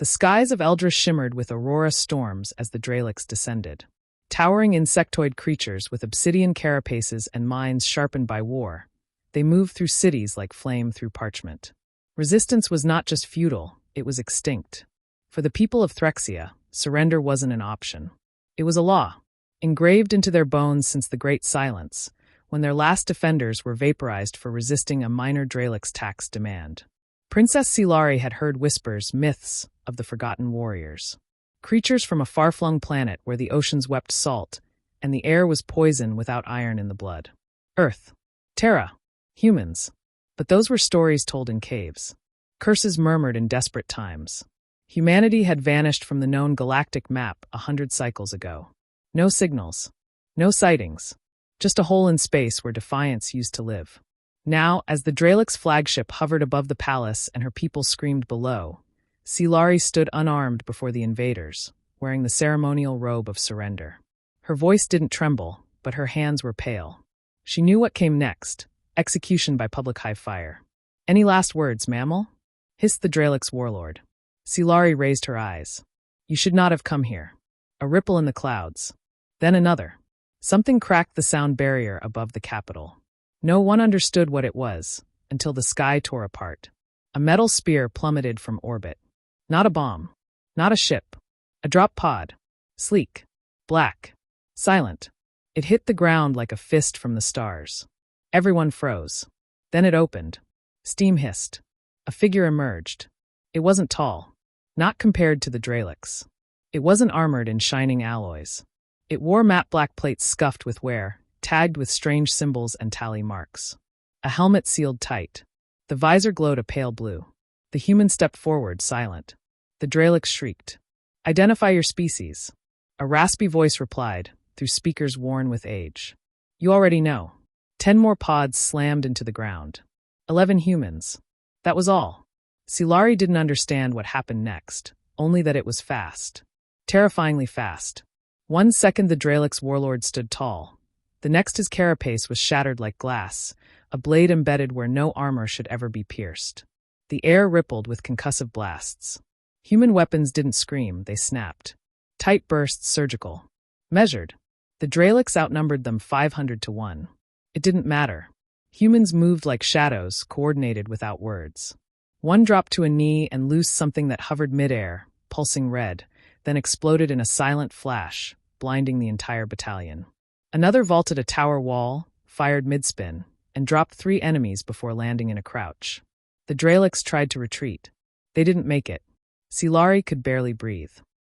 The skies of Eldra shimmered with aurora storms as the Dralix descended. Towering insectoid creatures with obsidian carapaces and minds sharpened by war, they moved through cities like flame through parchment. Resistance was not just futile, it was extinct. For the people of Threxia, surrender wasn't an option. It was a law, engraved into their bones since the Great Silence, when their last defenders were vaporized for resisting a minor Dralix tax demand. Princess Silari had heard whispers, myths, of the forgotten warriors. Creatures from a far-flung planet where the oceans wept salt, and the air was poison without iron in the blood. Earth. Terra. Humans. But those were stories told in caves. Curses murmured in desperate times. Humanity had vanished from the known galactic map 100 cycles ago. No signals. No sightings. Just a hole in space where defiance used to live. Now, as the Dralix flagship hovered above the palace and her people screamed below, Silari stood unarmed before the invaders, wearing the ceremonial robe of surrender. Her voice didn't tremble, but her hands were pale. She knew what came next, execution by public high fire. "Any last words, mammal?" hissed the Dralix warlord. Silari raised her eyes. "You should not have come here." A ripple in the clouds. Then another. Something cracked the sound barrier above the capital. No one understood what it was, until the sky tore apart. A metal spear plummeted from orbit. Not a bomb. Not a ship. A drop pod. Sleek. Black. Silent. It hit the ground like a fist from the stars. Everyone froze. Then it opened. Steam hissed. A figure emerged. It wasn't tall. Not compared to the Dralix. It wasn't armored in shining alloys. It wore matte black plates scuffed with wear, tagged with strange symbols and tally marks. A helmet sealed tight. The visor glowed a pale blue. The human stepped forward, silent. The Dralix shrieked. "Identify your species." A raspy voice replied, through speakers worn with age. "You already know." 10 more pods slammed into the ground. 11 humans. That was all. Silari didn't understand what happened next, only that it was fast. Terrifyingly fast. 1 second the Dralix warlord stood tall. The next his carapace was shattered like glass, a blade embedded where no armor should ever be pierced. The air rippled with concussive blasts. Human weapons didn't scream, they snapped. Tight bursts, surgical. Measured. The Dralix outnumbered them 500 to 1. It didn't matter. Humans moved like shadows, coordinated without words. One dropped to a knee and loosed something that hovered midair, pulsing red, then exploded in a silent flash, blinding the entire battalion. Another vaulted a tower wall, fired mid-spin, and dropped 3 enemies before landing in a crouch. The Dralix tried to retreat. They didn't make it. Silari could barely breathe.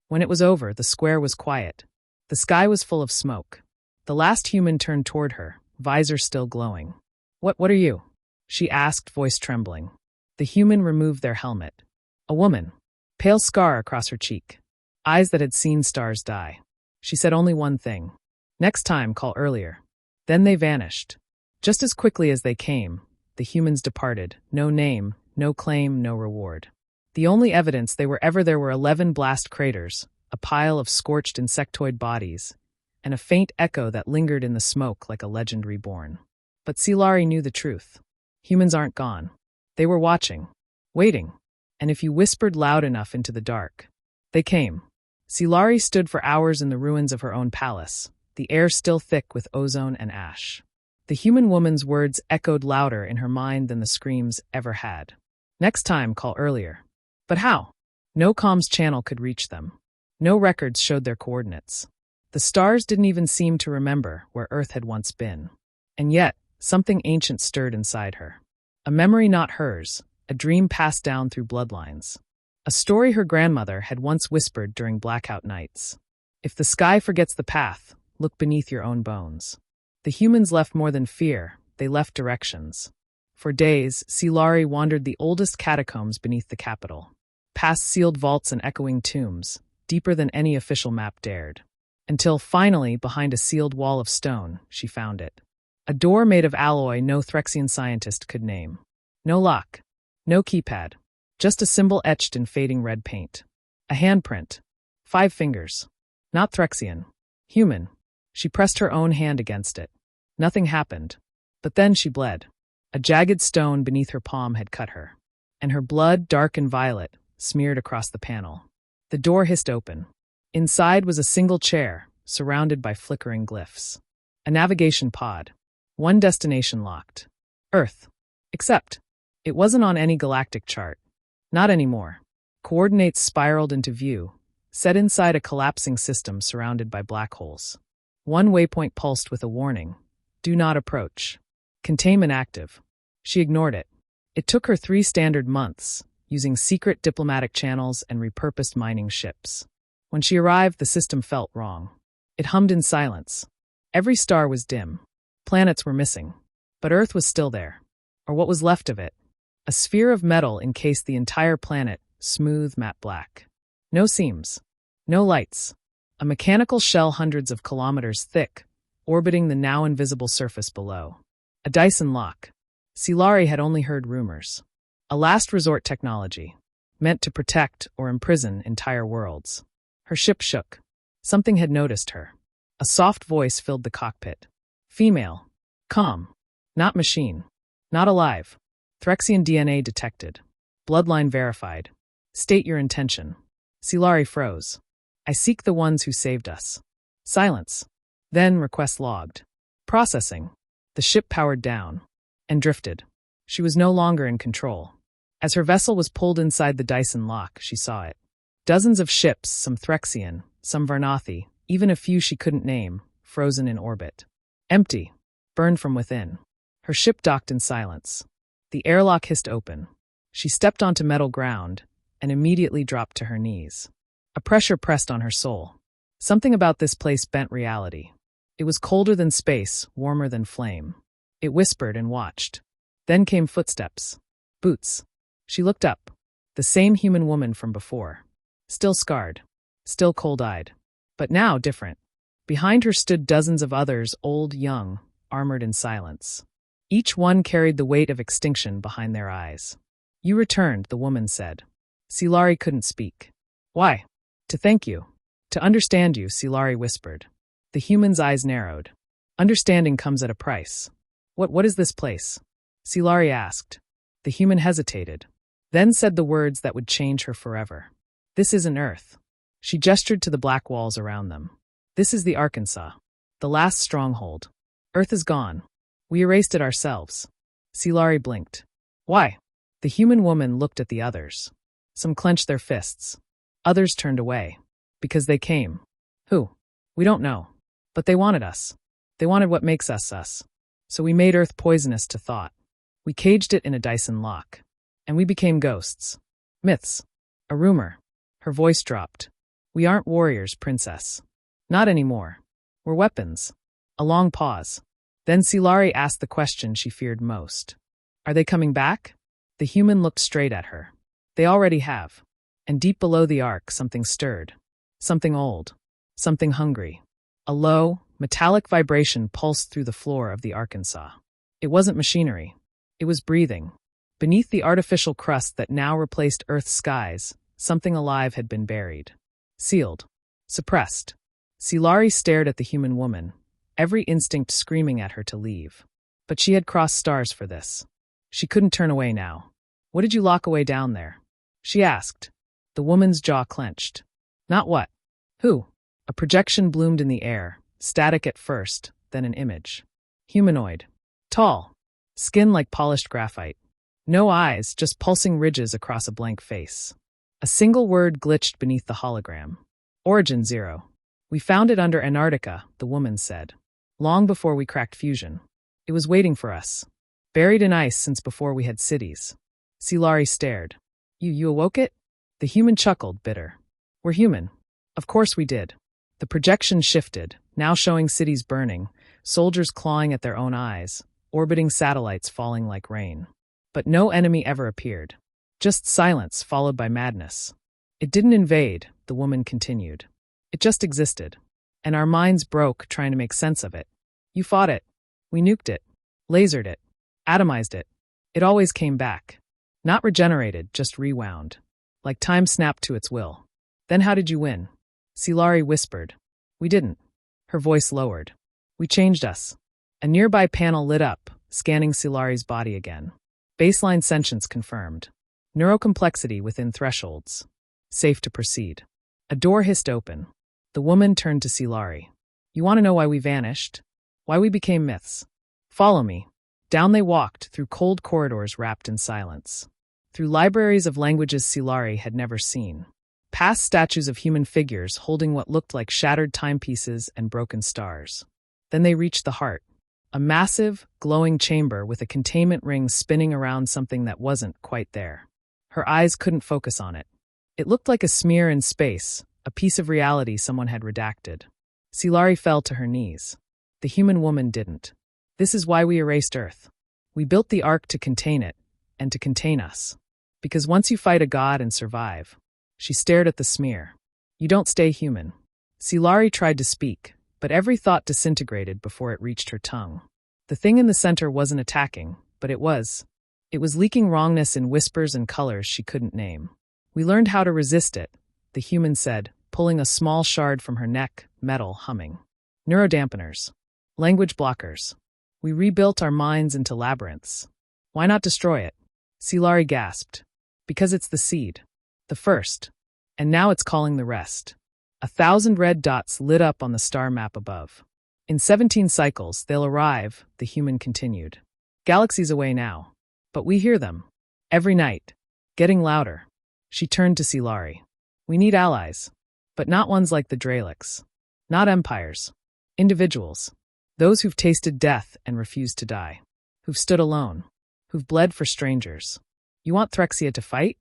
When it was over, the square was quiet. The sky was full of smoke. The last human turned toward her, visor still glowing. What are you?" she asked, voice trembling. The human removed their helmet. A woman. Pale scar across her cheek. Eyes that had seen stars die. She said only one thing. "Next time, call earlier." Then they vanished. Just as quickly as they came, the humans departed. No name, no claim, no reward. The only evidence there were 11 blast craters, a pile of scorched insectoid bodies, and a faint echo that lingered in the smoke like a legend reborn. But Silari knew the truth. Humans aren't gone. They were watching, waiting, and if you whispered loud enough into the dark, they came. Silari stood for hours in the ruins of her own palace, the air still thick with ozone and ash. The human woman's words echoed louder in her mind than the screams ever had. Next time, call earlier. But how? No comms channel could reach them. No records showed their coordinates. The stars didn't even seem to remember where Earth had once been. And yet, something ancient stirred inside her. A memory not hers, a dream passed down through bloodlines. A story her grandmother had once whispered during blackout nights. If the sky forgets the path, look beneath your own bones. The humans left more than fear, they left directions. For days, Silari wandered the oldest catacombs beneath the capital. Past sealed vaults and echoing tombs, deeper than any official map dared. Until finally, behind a sealed wall of stone, she found it. A door made of alloy no Threxian scientist could name. No lock. No keypad. Just a symbol etched in fading red paint. A handprint. 5 fingers. Not Threxian. Human. She pressed her own hand against it. Nothing happened. But then she bled. A jagged stone beneath her palm had cut her. And her blood, dark and violet, smeared across the panel. The door hissed open. Inside was a single chair, surrounded by flickering glyphs. A navigation pod. One destination locked. Earth. Except, it wasn't on any galactic chart. Not anymore. Coordinates spiraled into view, set inside a collapsing system surrounded by black holes. One waypoint pulsed with a warning. Do not approach. Containment active. She ignored it. It took her 3 standard months, using secret diplomatic channels and repurposed mining ships. When she arrived, the system felt wrong. It hummed in silence. Every star was dim. Planets were missing. But Earth was still there. Or what was left of it. A sphere of metal encased the entire planet, smooth matte black. No seams. No lights. A mechanical shell hundreds of kilometers thick, orbiting the now invisible surface below. A Dyson lock. Silari had only heard rumors. A last resort technology, meant to protect or imprison entire worlds. Her ship shook. Something had noticed her. A soft voice filled the cockpit. Female. Calm. Not machine. Not alive. Threxian DNA detected. Bloodline verified. State your intention. Silari froze. I seek the ones who saved us. Silence. Then request logged. Processing. The ship powered down. And drifted. She was no longer in control. As her vessel was pulled inside the Dyson lock, she saw it. Dozens of ships, some Threxian, some Varnathi, even a few she couldn't name, frozen in orbit. Empty. Burned from within. Her ship docked in silence. The airlock hissed open. She stepped onto metal ground and immediately dropped to her knees. A pressure pressed on her soul. Something about this place bent reality. It was colder than space, warmer than flame. It whispered and watched. Then came footsteps. Boots. She looked up. The same human woman from before. Still scarred. Still cold-eyed. But now different. Behind her stood dozens of others, old, young, armored in silence. Each one carried the weight of extinction behind their eyes. You returned, the woman said. Silari couldn't speak. Why? To thank you. To understand you, Silari whispered. The human's eyes narrowed. Understanding comes at a price. What is this place? Silari asked. The human hesitated, then said the words that would change her forever. This isn't Earth. She gestured to the black walls around them. This is the Arkansas, the last stronghold. Earth is gone. We erased it ourselves. Silari blinked. Why? The human woman looked at the others. Some clenched their fists. Others turned away. Because they came. Who? We don't know. But they wanted us. They wanted what makes us us. So we made Earth poisonous to thought. We caged it in a Dyson lock. And we became ghosts. Myths. A rumor. Her voice dropped. We aren't warriors, princess. Not anymore. We're weapons. A long pause. Then Silari asked the question she feared most. Are they coming back? The human looked straight at her. They already have. And deep below the ark, something stirred. Something old. Something hungry. A low, metallic vibration pulsed through the floor of the Arkansas. It wasn't machinery. It was breathing. Beneath the artificial crust that now replaced Earth's skies, something alive had been buried. Sealed. Suppressed. Silari stared at the human woman, every instinct screaming at her to leave. But she had crossed stars for this. She couldn't turn away now. What did you lock away down there? She asked. The woman's jaw clenched. Not what? Who? A projection bloomed in the air, static at first, then an image. Humanoid. Tall. Skin like polished graphite. No eyes, just pulsing ridges across a blank face. A single word glitched beneath the hologram. Origin 0. We found it under Antarctica, the woman said. Long before we cracked fusion. It was waiting for us. Buried in ice since before we had cities. Silari stared. You awoke it? The human chuckled, bitter. We're human. Of course we did. The projection shifted, now showing cities burning, soldiers clawing at their own eyes, orbiting satellites falling like rain. But no enemy ever appeared. Just silence followed by madness. It didn't invade, the woman continued. It just existed. And our minds broke trying to make sense of it. You fought it. We nuked it. Lasered it. Atomized it. It always came back. Not regenerated, just rewound. Like time snapped to its will. Then how did you win? Silari whispered. We didn't. Her voice lowered. We changed us. A nearby panel lit up, scanning Silari's body again. Baseline sentience confirmed. Neurocomplexity within thresholds. Safe to proceed. A door hissed open. The woman turned to Silari. You want to know why we vanished? Why we became myths? Follow me. Down they walked, through cold corridors wrapped in silence. Through libraries of languages Silari had never seen. Past statues of human figures holding what looked like shattered timepieces and broken stars. Then they reached the heart. A massive, glowing chamber with a containment ring spinning around something that wasn't quite there. Her eyes couldn't focus on it. It looked like a smear in space, a piece of reality someone had redacted. Silari fell to her knees. The human woman didn't. This is why we erased Earth. We built the Ark to contain it, and to contain us. Because once you fight a god and survive, she stared at the smear. You don't stay human. Silari tried to speak, but every thought disintegrated before it reached her tongue. The thing in the center wasn't attacking, but it was. It was leaking wrongness in whispers and colors she couldn't name. We learned how to resist it, the human said, pulling a small shard from her neck, metal humming. Neurodampeners. Language blockers. We rebuilt our minds into labyrinths. Why not destroy it? Silari gasped. Because it's the seed. The first. And now it's calling the rest. 1,000 red dots lit up on the star map above. In 17 cycles, they'll arrive, the human continued. Galaxies away now. But we hear them. Every night. Getting louder. She turned to Silari. We need allies. But not ones like the Dralix. Not empires. Individuals. Those who've tasted death and refused to die. Who've stood alone. Who've bled for strangers. You want Threxia to fight?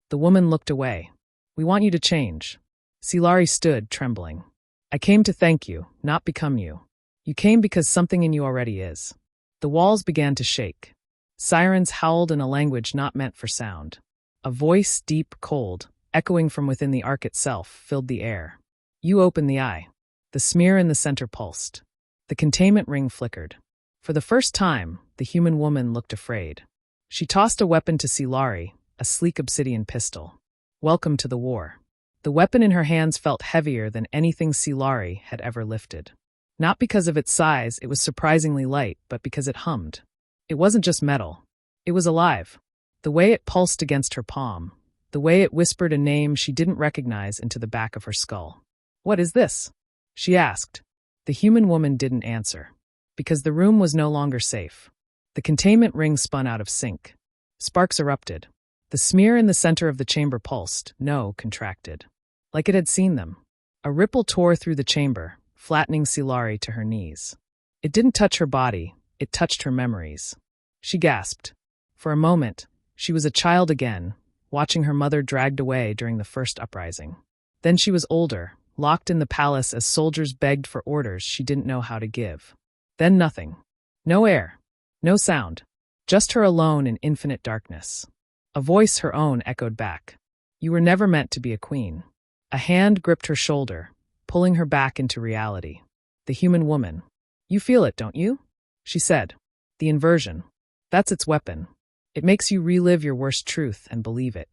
The woman looked away. We want you to change. Silari stood, trembling. I came to thank you, not become you. You came because something in you already is. The walls began to shake. Sirens howled in a language not meant for sound. A voice, deep, cold, echoing from within the ark itself, filled the air. You opened the eye. The smear in the center pulsed. The containment ring flickered. For the first time, the human woman looked afraid. She tossed a weapon to Silari, a sleek obsidian pistol. Welcome to the war. The weapon in her hands felt heavier than anything Silari had ever lifted. Not because of its size, it was surprisingly light, but because it hummed. It wasn't just metal. It was alive. The way it pulsed against her palm, the way it whispered a name she didn't recognize into the back of her skull. What is this? She asked. The human woman didn't answer. Because the room was no longer safe. The containment ring spun out of sync. Sparks erupted. The smear in the center of the chamber pulsed, contracted. Like it had seen them. A ripple tore through the chamber, flattening Silari to her knees. It didn't touch her body, it touched her memories. She gasped. For a moment, she was a child again, watching her mother dragged away during the first uprising. Then she was older, locked in the palace as soldiers begged for orders she didn't know how to give. Then nothing. No air. No sound. Just her alone in infinite darkness. A voice her own echoed back. You were never meant to be a queen. A hand gripped her shoulder, pulling her back into reality. The human woman. You feel it, don't you? She said. The inversion. That's its weapon. It makes you relive your worst truth and believe it.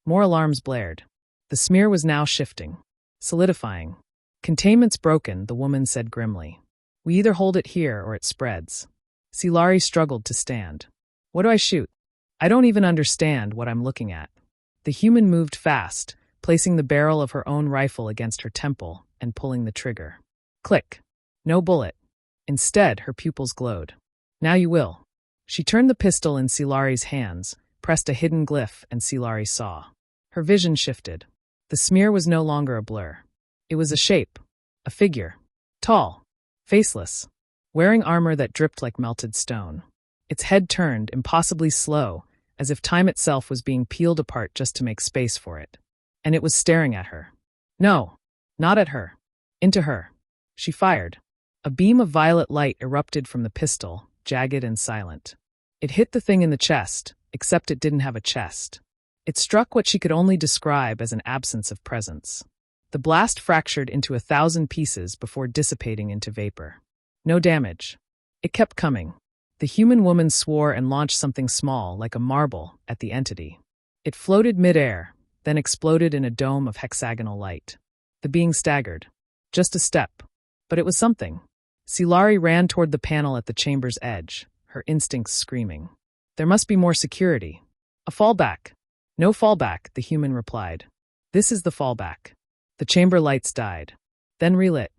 More alarms blared. The smear was now shifting. Solidifying. Containment's broken, the woman said grimly. We either hold it here or it spreads. Silari struggled to stand. What do I shoot? I don't even understand what I'm looking at. The human moved fast, placing the barrel of her own rifle against her temple and pulling the trigger. Click. No bullet. Instead, her pupils glowed. Now you will. She turned the pistol in Silari's hands, pressed a hidden glyph, and Silari saw. Her vision shifted. The smear was no longer a blur. It was a shape. A figure. Tall. Faceless. Wearing armor that dripped like melted stone. Its head turned, impossibly slow, as if time itself was being peeled apart just to make space for it. And it was staring at her. No. Not at her. Into her. She fired. A beam of violet light erupted from the pistol, jagged and silent. It hit the thing in the chest, except it didn't have a chest. It struck what she could only describe as an absence of presence. The blast fractured into 1,000 pieces before dissipating into vapor. No damage. It kept coming. The human woman swore and launched something small, like a marble, at the entity. It floated mid-air, then exploded in a dome of hexagonal light. The being staggered. Just a step. But it was something. Silari ran toward the panel at the chamber's edge, her instincts screaming. There must be more security. A fallback. No fallback, the human replied. This is the fallback. The chamber lights died, then relit,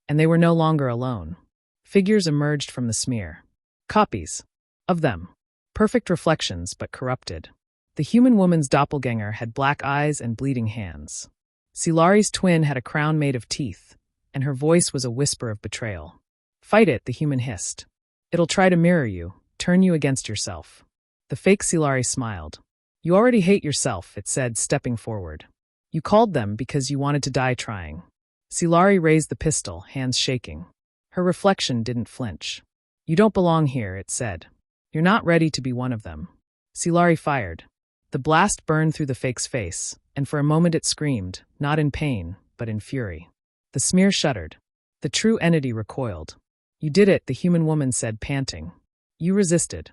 and they were no longer alone. Figures emerged from the smear. Copies. Of them. Perfect reflections, but corrupted. The human woman's doppelganger had black eyes and bleeding hands. Silari's twin had a crown made of teeth, and her voice was a whisper of betrayal. Fight it, the human hissed. It'll try to mirror you, turn you against yourself. The fake Silari smiled. You already hate yourself, it said, stepping forward. You called them because you wanted to die trying. Silari raised the pistol, hands shaking. Her reflection didn't flinch. You don't belong here, it said. You're not ready to be one of them. Silari fired. The blast burned through the fake's face, and for a moment it screamed, not in pain, but in fury. The smear shuddered. The true entity recoiled. You did it, the human woman said, panting. You resisted.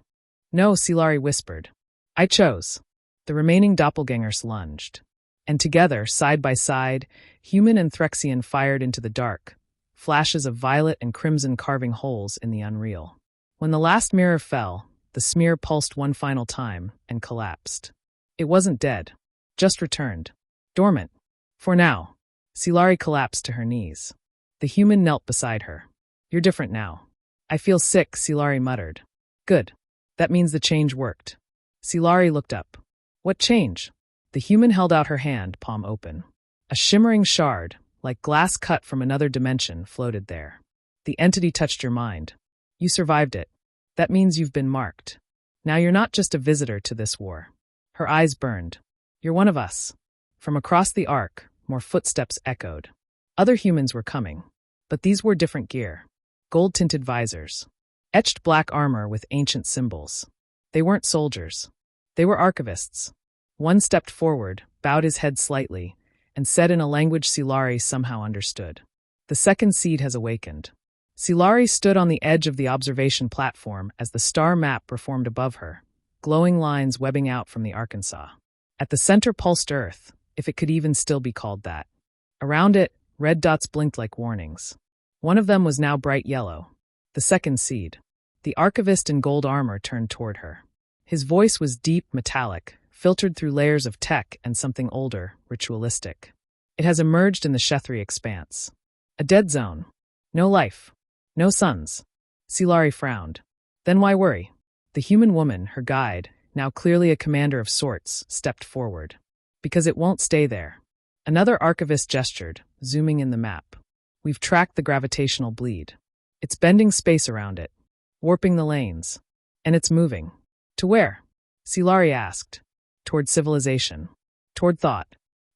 No, Silari whispered. I chose. The remaining doppelgangers lunged. And together, side by side, human and Threxian fired into the dark, flashes of violet and crimson carving holes in the unreal. When the last mirror fell, the smear pulsed one final time and collapsed. It wasn't dead, just returned. Dormant. For now. Silari collapsed to her knees. The human knelt beside her. You're different now. I feel sick, Silari muttered. Good. That means the change worked. Silari looked up. What change? The human held out her hand, palm open. A shimmering shard, like glass cut from another dimension, floated there. The entity touched your mind. You survived it. That means you've been marked. Now you're not just a visitor to this war. Her eyes burned. You're one of us. From across the arc, more footsteps echoed. Other humans were coming, but these wore different gear. Gold-tinted visors. Etched black armor with ancient symbols. They weren't soldiers. They were archivists. One stepped forward, bowed his head slightly, and said in a language Silari somehow understood. The second seed has awakened. Silari stood on the edge of the observation platform as the star map reformed above her, glowing lines webbing out from the Arkansas. At the center pulsed Earth, if it could even still be called that. Around it, red dots blinked like warnings. One of them was now bright yellow. The second seed. The archivist in gold armor turned toward her. His voice was deep, metallic, filtered through layers of tech and something older, ritualistic. It has emerged in the Shethri expanse. A dead zone. No life. No suns. Silari frowned. Then why worry? The human woman, her guide, now clearly a commander of sorts, stepped forward. Because it won't stay there. Another archivist gestured, zooming in the map. We've tracked the gravitational bleed. It's bending space around it, warping the lanes. And it's moving. To where? Silari asked. Toward civilization. Toward thought.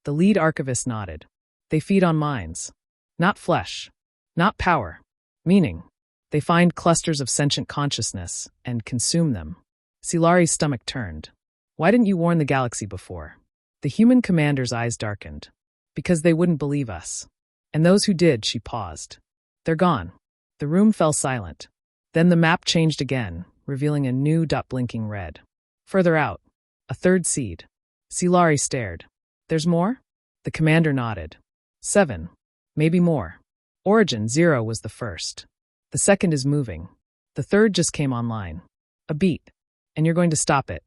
The lead archivist nodded. They feed on minds. Not flesh. Not power. Meaning. They find clusters of sentient consciousness and consume them. Silari's stomach turned. Why didn't you warn the galaxy before? The human commander's eyes darkened. Because they wouldn't believe us. And those who did, she paused. They're gone. The room fell silent. Then the map changed again, revealing a new dot blinking red. Further out. A third seed. Silari stared. There's more? The commander nodded. 7. Maybe more. Origin 0 was the first. The second is moving. The third just came online. A beat. And you're going to stop it.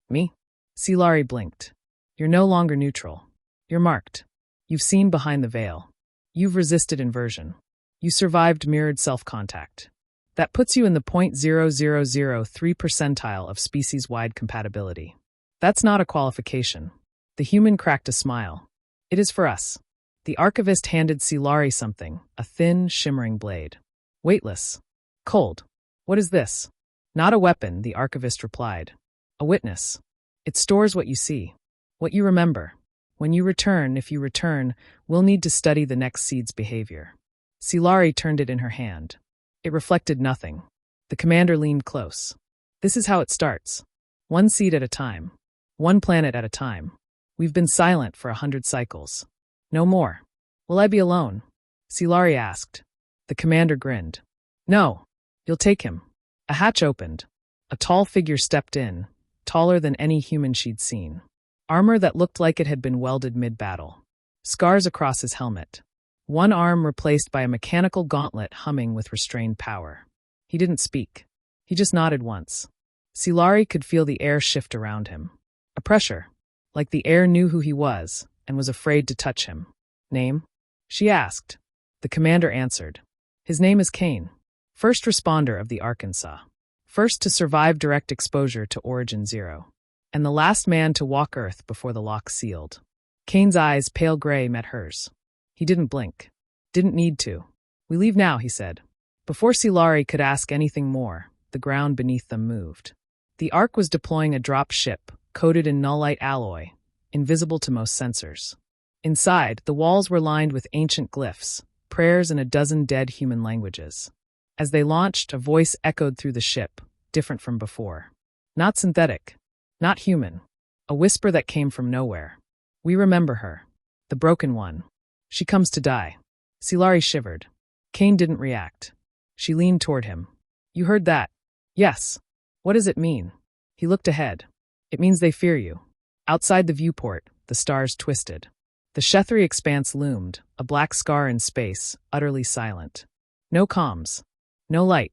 Me? Silari blinked. You're no longer neutral. You're marked. You've seen behind the veil. You've resisted inversion. You survived mirrored self-contact. That puts you in the 0.0003 percentile of species-wide compatibility. That's not a qualification. The human cracked a smile. It is for us. The archivist handed Silari something, a thin, shimmering blade. Weightless. Cold. What is this? Not a weapon, the archivist replied. A witness. It stores what you see. What you remember. When you return, if you return, we'll need to study the next seed's behavior. Silari turned it in her hand. It reflected nothing. The commander leaned close. This is how it starts. One seed at a time. One planet at a time. We've been silent for 100 cycles. No more. Will I be alone? Silari asked. The commander grinned. No. You'll take him. A hatch opened. A tall figure stepped in, taller than any human she'd seen. Armor that looked like it had been welded mid-battle. Scars across his helmet. One arm replaced by a mechanical gauntlet humming with restrained power. He didn't speak. He just nodded once. Silari could feel the air shift around him. A pressure. like the air knew who he was and was afraid to touch him. Name? She asked. The commander answered. His name is Cain, first responder of the Arkansas. First to survive direct exposure to Origin Zero, and the last man to walk Earth before the lock sealed. Cain's eyes, pale gray, met hers. He didn't blink. Didn't need to. We leave now, he said. Before Silari could ask anything more, the ground beneath them moved. The Ark was deploying a drop ship, coated in nullite alloy, invisible to most sensors. Inside, the walls were lined with ancient glyphs, prayers in a dozen dead human languages. As they launched, a voice echoed through the ship, different from before. Not synthetic. Not human. A whisper that came from nowhere. We remember her. The broken one. She comes to die. Silari shivered. Cain didn't react. She leaned toward him. You heard that? Yes. What does it mean? He looked ahead. It means they fear you. Outside the viewport, the stars twisted. The Shethri expanse loomed, a black scar in space, utterly silent. No comms. No light.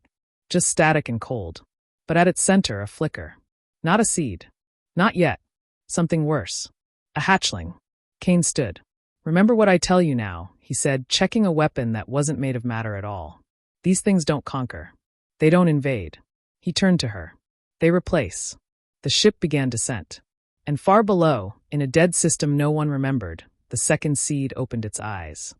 Just static and cold. But at its center, a flicker. Not a seed. Not yet. Something worse. A hatchling. Cain stood. Remember what I tell you now, he said, checking a weapon that wasn't made of matter at all. These things don't conquer. They don't invade. He turned to her. They replace. The ship began descent. And far below, in a dead system no one remembered, the second seed opened its eyes.